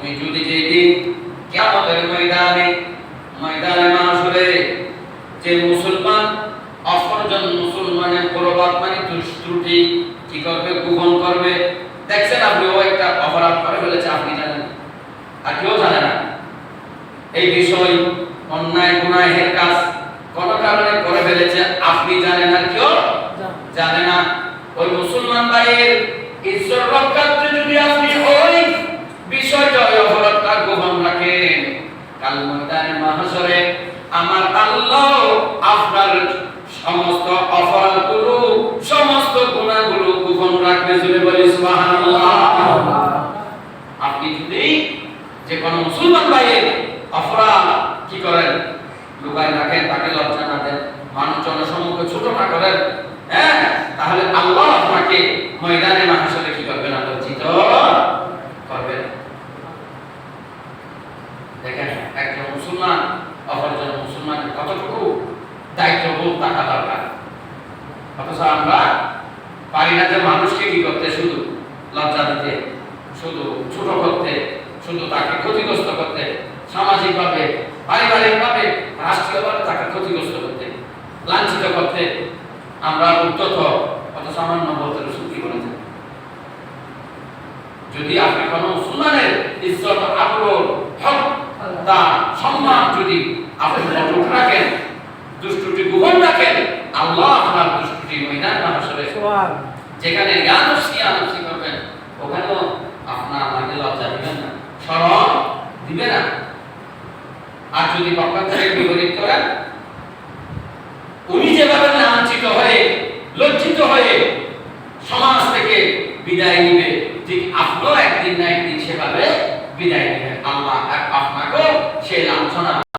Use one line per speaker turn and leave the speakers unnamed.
তুমি যদি যেদিন কিয়ামতের ময়দানে মাহশরে যে মুসলমান অপরজন মুসলমানের প্রবাদ মানে ত্রুটি কি করবে, গোপন করবে, দেখছেন আপনি ও একটা অপরাধ করে ফেলেছে, আপনি জানেন আর কেউ জানে না, এই বিষয় অন্যায় গুনাহের কাজ কোন কারণে করে ফেলেছে আপনি জানেন আর কেউ জানে না, ওই মুসলমান ভাইয়ের ইজ্জত রক্ষার্থে যদি আপনি ওই বিষয়টা ওই অপরাধটা গোপন রাখেন, কাল ময়দানে মাহশরে আমার আল্লাহ আপনার সমস্ত অপরাধগুলো সমস্ত গুনাহগুলো গোপন রাখবে। জোরে বলি সুবহানাল্লাহ। আপনি যদি যে কোন মুসলমান ভাইয়ের অপরাধ কি করেন, লুকায় রাখেন, তাকে লজ্জা না দেন, মানুষজনের সম্মুখে ছোট না করেন, হ্যাঁ, তাহলে আল্লাহ আপনাকে ময়দানে মাহশরে কি করবে না, লজ্জিত করবে। দেখেন একজন মুসলমান অপরজন মুসলমানের কতটুকু দায়িত্ববোধ থাকা দরকার, অথচ আমরা পারি না যে মানুষকে কি করতে, শুধু লজ্জা দিতে, শুধু ছোট করতে, শুধু তাকে ক্ষতিগ্রস্ত করতে, সামাজিকভাবে, পারিবারিকভাবে, রাষ্ট্রীয়ভাবে তাকে ক্ষতিগ্রস্ত করতে, লাঞ্ছিত করতে আমরা উদ্যত, অথচ আমার নবত রাসূল কি বলেছেন, যদি আপনি কোন মুসলমানের ইজ্জত, আবরু, হক, তা সম্মান যদি আপনি অটুট রাখেন, দুষ্টুটি গোপন রাখেন, আল্লাহ আপনার দুষ্টুটি ময়দান মাহশরে যেখানে ইয়ানফসি করবেন, ওখানেও আপনার আল্লাহকে লজ্জা দিবেন না, শরম দিবেন না। আর যদি পক্ষান্তরে বিপরীত করেন, উনি যেভাবে লাঞ্ছিত হয়ে, লজ্জিত হয়ে সমাজ থেকে বিদায় নিবে, ঠিক আপনিও একদিন না একদিন সেভাবে বিদায় নেবেন। আল্লাহ আপনাকেও সেই লাঞ্ছনা